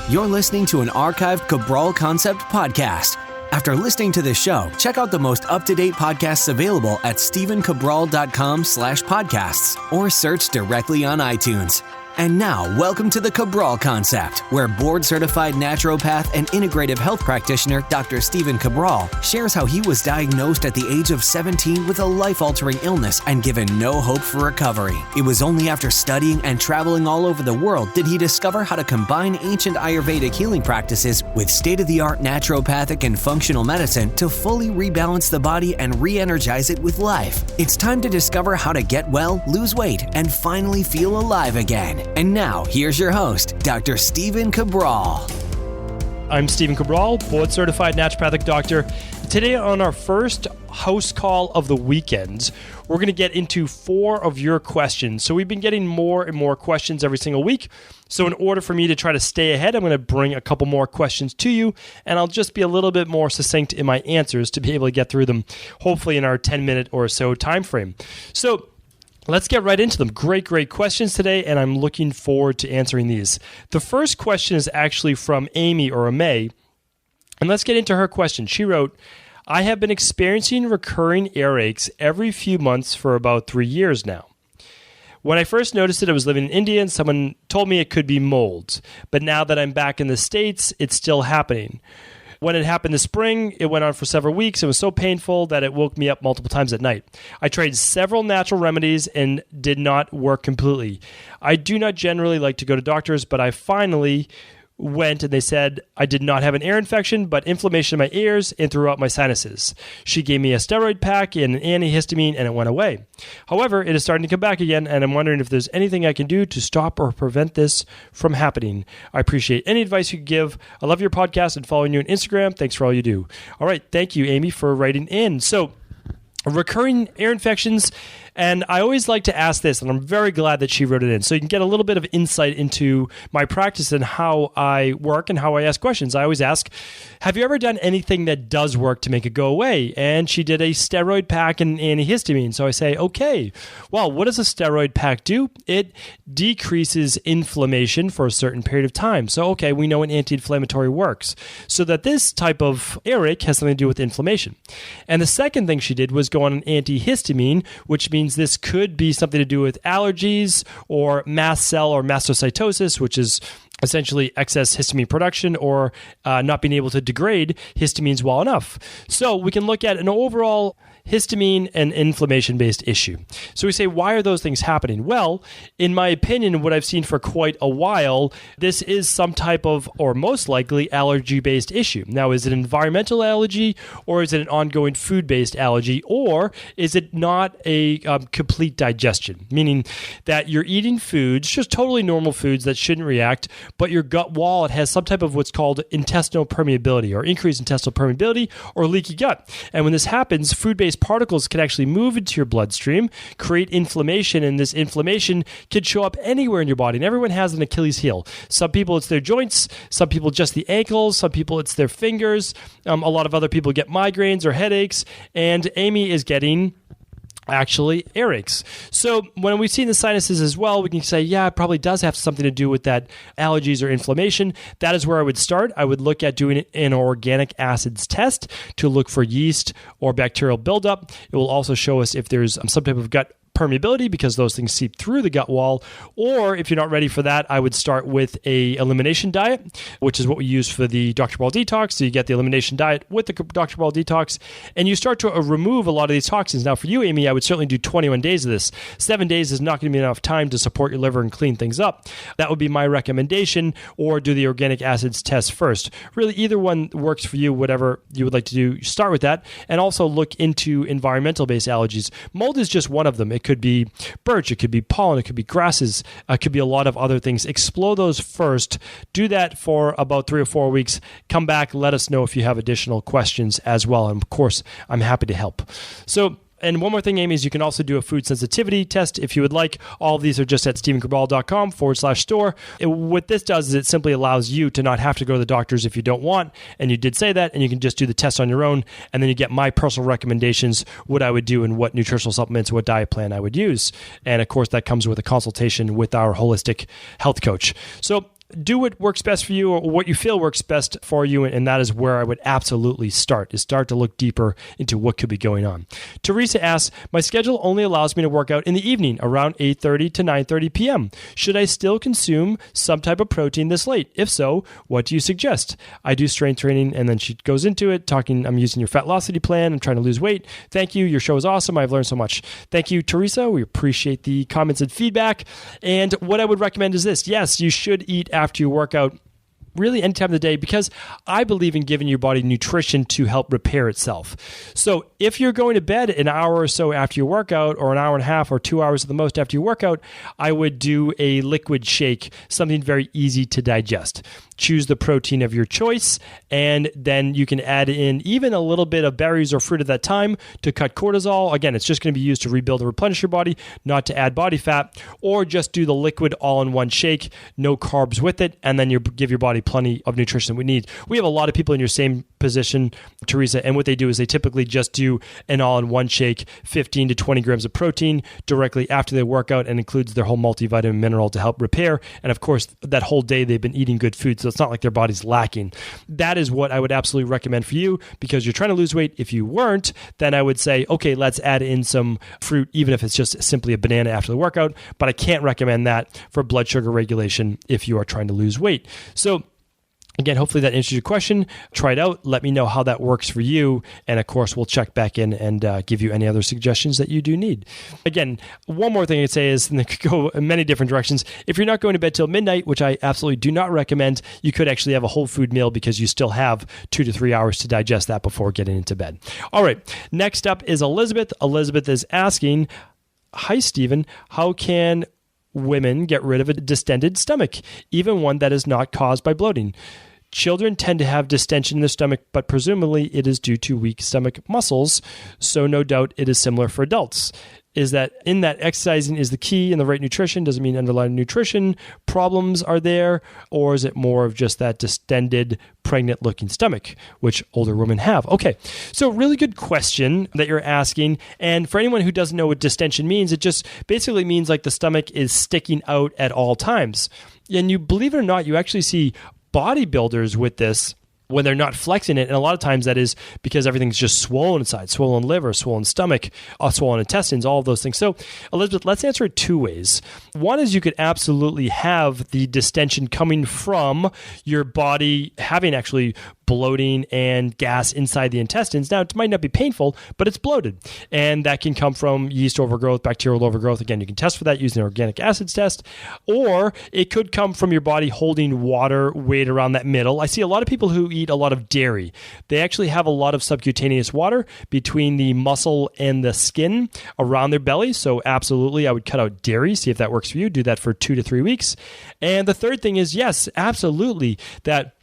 You're listening to an archived Cabral Concept podcast. After listening to this show, check out the most up-to-date podcasts available at stephencabral.com/podcasts or search directly on iTunes. And now, welcome to the Cabral Concept, where board-certified naturopath and integrative health practitioner Dr. Stephen Cabral shares how he was diagnosed at the age of 17 with a life-altering illness and given no hope for recovery. It was only after studying and traveling all over the world did he discover how to combine ancient Ayurvedic healing practices with state-of-the-art naturopathic and functional medicine to fully rebalance the body and re-energize it with life. It's time to discover how to get well, lose weight, and finally feel alive again. And now, here's your host, Dr. Stephen Cabral. I'm Stephen Cabral, board-certified naturopathic doctor. Today on our first house call of the weekend, we're going to get into 4 of your questions. So we've been getting more and more questions every single week. So in order for me to try to stay ahead, I'm going to bring a couple more questions to you, and I'll just be a little bit more succinct in my answers to be able to get through them, hopefully in our 10-minute or so time frame. So let's get right into them. Great questions today, and I'm looking forward to answering these. The first question is actually from Aimee or Aimee, and let's get into her question. She wrote, I have been experiencing recurring earaches every few months for about 3 years now. When I first noticed it, I was living in India, and someone told me it could be mold. But now that I'm back in the States, it's still happening. When it happened this spring, it went on for several weeks. It was so painful that it woke me up multiple times at night. I tried several natural remedies and did not work completely. I do not generally like to go to doctors, but I finally went and they said I did not have an ear infection, but inflammation in my ears and throughout my sinuses. She gave me a steroid pack and an antihistamine and it went away. However, it is starting to come back again, and I'm wondering if there's anything I can do to stop or prevent this from happening. I appreciate any advice you could give. I love your podcast and following you on Instagram. Thanks for all you do. All right. Thank you, Aimee, for writing in. So, recurring ear infections, and I always like to ask this, and I'm very glad that she wrote it in, so you can get a little bit of insight into my practice and how I work and how I ask questions. I always ask, have you ever done anything that does work to make it go away? And she did a steroid pack and antihistamine. So I say, okay, well, what does a steroid pack do? It decreases inflammation for a certain period of time. So, okay, we know an anti-inflammatory works. So that this type of earache has something to do with inflammation. And the second thing she did was go on an antihistamine, which means this could be something to do with allergies or mast cell or mastocytosis, which is essentially excess histamine production or not being able to degrade histamines well enough. So we can look at an overall histamine and inflammation-based issue. So we say, why are those things happening? Well, in my opinion, what I've seen for quite a while, this is some type of, or most likely, allergy-based issue. Now, is it an environmental allergy, or is it an ongoing food-based allergy, or is it not a complete digestion? Meaning that you're eating foods, just totally normal foods that shouldn't react, but your gut wall, it has some type of what's called intestinal permeability or increased intestinal permeability or leaky gut. And when this happens, food-based particles can actually move into your bloodstream, create inflammation, and this inflammation can show up anywhere in your body. And everyone has an Achilles heel. Some people, it's their joints. Some people, just the ankles. Some people, it's their fingers. A lot of other people get migraines or headaches. And Aimee is getting actually earaches. So when we see in the sinuses as well, we can say, yeah, it probably does have something to do with that allergies or inflammation. That is where I would start. I would look at doing an organic acids test to look for yeast or bacterial buildup. It will also show us if there's some type of gut permeability because those things seep through the gut wall. Or if you're not ready for that, I would start with a elimination diet, which is what we use for the Dr. Ball detox. So you get the elimination diet with the Dr. Ball detox, and you start to remove a lot of these toxins. Now for you, Aimee, I would certainly do 21 days of this. 7 days is not going to be enough time to support your liver and clean things up. That would be my recommendation, or do the organic acids test first. Really, either one works for you, whatever you would like to do. Start with that, and also look into environmental-based allergies. Mold is just one of them. It could be birch, it could be pollen, it could be grasses, it could be a lot of other things. Explore those first. Do that for about 3 or 4 weeks. Come back, let us know if you have additional questions as well. And of course, I'm happy to help. So, and one more thing, Aimee, is you can also do a food sensitivity test if you would like. All of these are just at stephencabral.com/store. What this does is it simply allows you to not have to go to the doctors if you don't want, and you did say that, and you can just do the test on your own, and then you get my personal recommendations, what I would do and what nutritional supplements, what diet plan I would use. And of course, that comes with a consultation with our holistic health coach. So do what works best for you or what you feel works best for you. And that is where I would absolutely start to look deeper into what could be going on. Teresa asks, my schedule only allows me to work out in the evening around 8:30 to 9:30 p.m. Should I still consume some type of protein this late? If so, what do you suggest? I do strength training, and then she goes into it talking, I'm using your fat velocity plan. I'm trying to lose weight. Thank you. Your show is awesome. I've learned so much. Thank you, Teresa. We appreciate the comments and feedback. And what I would recommend is this. Yes, you should eat after you work out really any time of the day, because I believe in giving your body nutrition to help repair itself. So if you're going to bed an hour or so after your workout, or an hour and a half or 2 hours at the most after your workout, I would do a liquid shake, something very easy to digest. Choose the protein of your choice, and then you can add in even a little bit of berries or fruit at that time to cut cortisol. Again, it's just going to be used to rebuild and replenish your body, not to add body fat, or just do the liquid all-in-one shake, no carbs with it, and then you give your body plenty of nutrition we need. We have a lot of people in your same position, Teresa, and what they do is they typically just do an all-in-one shake, 15 to 20 grams of protein directly after they work out, and includes their whole multivitamin mineral to help repair. And of course, that whole day they've been eating good food, so it's not like their body's lacking. That is what I would absolutely recommend for you, because you're trying to lose weight. If you weren't, then I would say, okay, let's add in some fruit, even if it's just simply a banana after the workout. But I can't recommend that for blood sugar regulation if you are trying to lose weight. So again, hopefully that answers your question. Try it out. Let me know how that works for you. And of course, we'll check back in and give you any other suggestions that you do need. Again, one more thing I'd say is, and it could go in many different directions. If you're not going to bed till midnight, which I absolutely do not recommend, you could actually have a whole food meal, because you still have 2 to 3 hours to digest that before getting into bed. All right. Next up is Elizabeth. Elizabeth is asking, hi, Stephen, how can women get rid of a distended stomach, even one that is not caused by bloating? Children tend to have distension in their stomach, but presumably it is due to weak stomach muscles, so no doubt it is similar for adults. Is that in that exercising is the key and the right nutrition? Does it mean underlying nutrition problems are there? Or is it more of just that distended, pregnant-looking stomach, which older women have? Okay, so really good question that you're asking. And for anyone who doesn't know what distension means, it just basically means like the stomach is sticking out at all times. And you, believe it or not, you actually see bodybuilders with this when they're not flexing it. And a lot of times that is because everything's just swollen inside, swollen liver, swollen stomach, swollen intestines, all of those things. So Elizabeth, let's answer it two ways. One is you could absolutely have the distension coming from your body having actually bloating and gas inside the intestines. Now, it might not be painful, but it's bloated. And that can come from yeast overgrowth, bacterial overgrowth. Again, you can test for that using an organic acids test. Or it could come from your body holding water weight around that middle. I see a lot of people who eat a lot of dairy. They actually have a lot of subcutaneous water between the muscle and the skin around their belly. So absolutely, I would cut out dairy, see if that works for you. Do that for 2 to 3 weeks. And the third thing is, yes, absolutely, that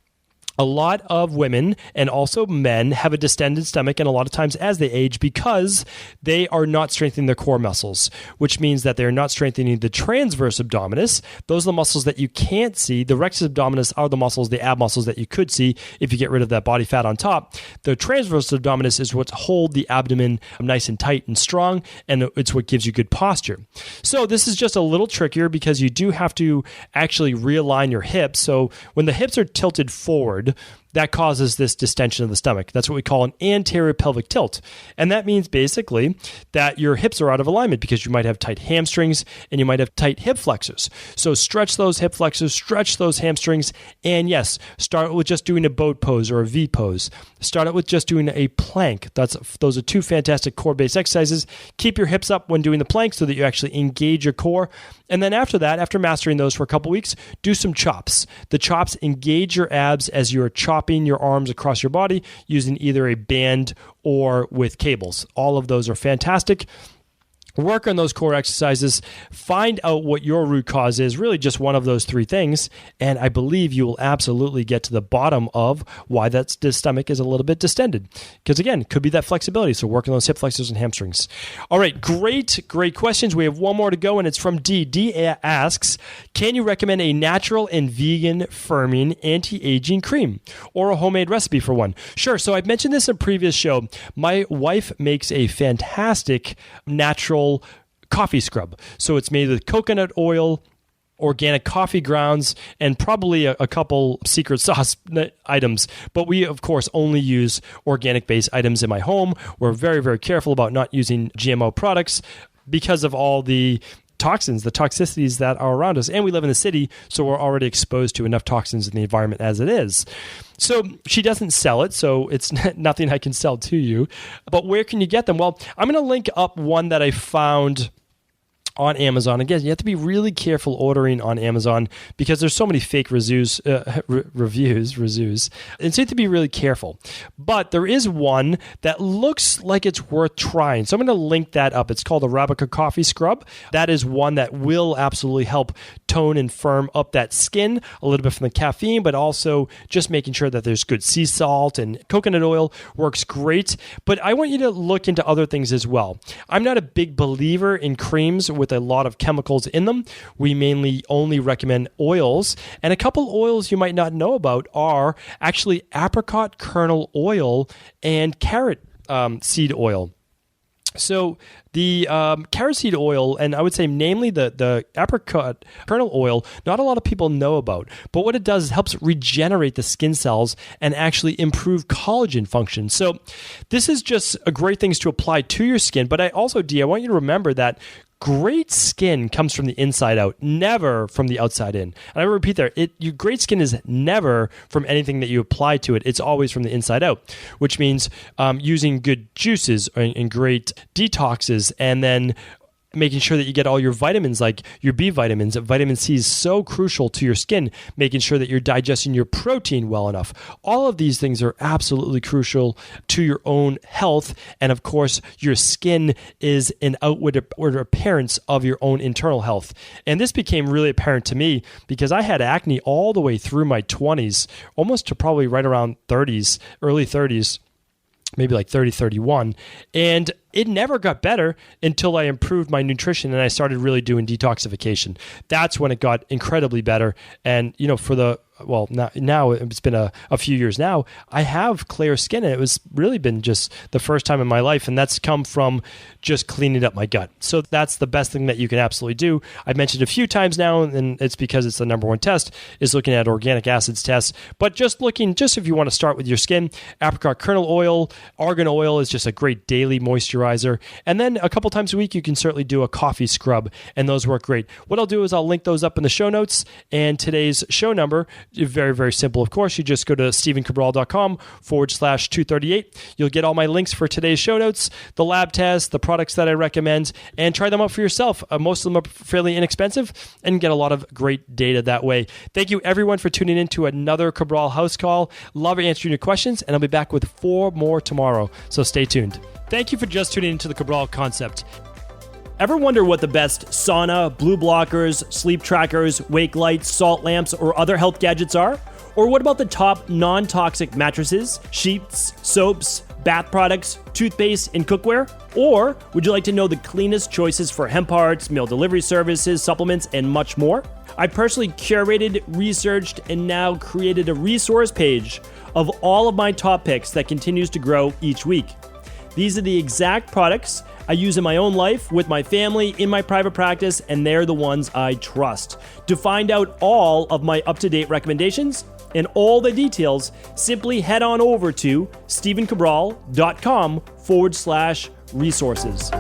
a lot of women and also men have a distended stomach, and a lot of times as they age, because they are not strengthening their core muscles, which means that they're not strengthening the transverse abdominis. Those are the muscles that you can't see. The rectus abdominis are the muscles, the ab muscles that you could see if you get rid of that body fat on top. The transverse abdominis is what hold the abdomen nice and tight and strong, and it's what gives you good posture. So this is just a little trickier because you do have to actually realign your hips. So when the hips are tilted forward, that causes this distension of the stomach. That's what we call an anterior pelvic tilt. And that means basically that your hips are out of alignment because you might have tight hamstrings and you might have tight hip flexors. So stretch those hip flexors, stretch those hamstrings, and yes, start with just doing a boat pose or a V pose. Start out with just doing a plank. Those are two fantastic core-based exercises. Keep your hips up when doing the plank so that you actually engage your core. And then after that, after mastering those for a couple weeks, do some chops. The chops engage your abs as you're chopping your arms across your body using either a band or with cables. All of those are fantastic. Work on those core exercises. Find out what your root cause is, really just one of those three things. And I believe you will absolutely get to the bottom of why the stomach is a little bit distended. Because again, it could be that flexibility. So work on those hip flexors and hamstrings. All right, great questions. We have one more to go, and it's from D. D asks, can you recommend a natural and vegan firming anti-aging cream or a homemade recipe for one? Sure. So I've mentioned this in a previous show. My wife makes a fantastic natural coffee scrub. So it's made with coconut oil organic coffee grounds, and probably a couple secret sauce items. But we, of course, only use organic-based items in my home. We're very, very careful about not using GMO products because of all the toxins, the toxicities that are around us. And we live in the city, so we're already exposed to enough toxins in the environment as it is. So she doesn't sell it, so it's nothing I can sell to you. But where can you get them? Well, I'm going to link up one that I found on Amazon. Again, you have to be really careful ordering on Amazon because there's so many fake reviews, and so you have to be really careful. But there is one that looks like it's worth trying. So I'm going to link that up. It's called the Arabica Coffee Scrub. That is one that will absolutely help tone and firm up that skin a little bit from the caffeine, but also just making sure that there's good sea salt, and coconut oil works great. But I want you to look into other things as well. I'm not a big believer in creams with a lot of chemicals in them. We mainly only recommend oils, and a couple oils you might not know about are actually apricot kernel oil and carrot seed oil. So the carrot seed oil, and I would say namely the apricot kernel oil, not a lot of people know about. But what it does is helps regenerate the skin cells and actually improve collagen function. So this is just a great things to apply to your skin. But I want you to remember that great skin comes from the inside out, never from the outside in. And I repeat there, your great skin is never from anything that you apply to it. It's always from the inside out, which means using good juices and great detoxes, and then making sure that you get all your vitamins, like your B vitamins. Vitamin C is so crucial to your skin, making sure that you're digesting your protein well enough. All of these things are absolutely crucial to your own health. And of course, your skin is an outward appearance of your own internal health. And this became really apparent to me because I had acne all the way through my 20s, almost to probably right around 30s, early 30s, maybe like 30, 31. And it never got better until I improved my nutrition and I started really doing detoxification. That's when it got incredibly better. And, now it's been a few years now, I have clear skin, and it was really been just the first time in my life. And that's come from just cleaning up my gut. So that's the best thing that you can absolutely do. I've mentioned a few times now, and it's because it's the number one test, is looking at organic acids tests. But just if you want to start with your skin, apricot kernel oil, argan oil is just a great daily moisturizer. And then a couple times a week, you can certainly do a coffee scrub, and those work great. What I'll do is I'll link those up in the show notes, and today's show number, very, very simple. Of course, you just go to stevencabral.com/238. You'll get all my links for today's show notes, the lab tests, the products that I recommend, and try them out for yourself. Most of them are fairly inexpensive, and get a lot of great data that way. Thank you, everyone, for tuning in to another Cabral House Call. Love answering your questions, and I'll be back with 4 more tomorrow, so stay tuned. Thank you for just tuning into the Cabral Concept. Ever wonder what the best sauna, blue blockers, sleep trackers, wake lights, salt lamps, or other health gadgets are? Or what about the top non-toxic mattresses, sheets, soaps, bath products, toothpaste, and cookware? Or would you like to know the cleanest choices for hemp parts, meal delivery services, supplements, and much more? I personally curated, researched, and now created a resource page of all of my top picks that continues to grow each week. These are the exact products I use in my own life, with my family, in my private practice, and they're the ones I trust. To find out all of my up-to-date recommendations and all the details, simply head on over to stevencabral.com/resources.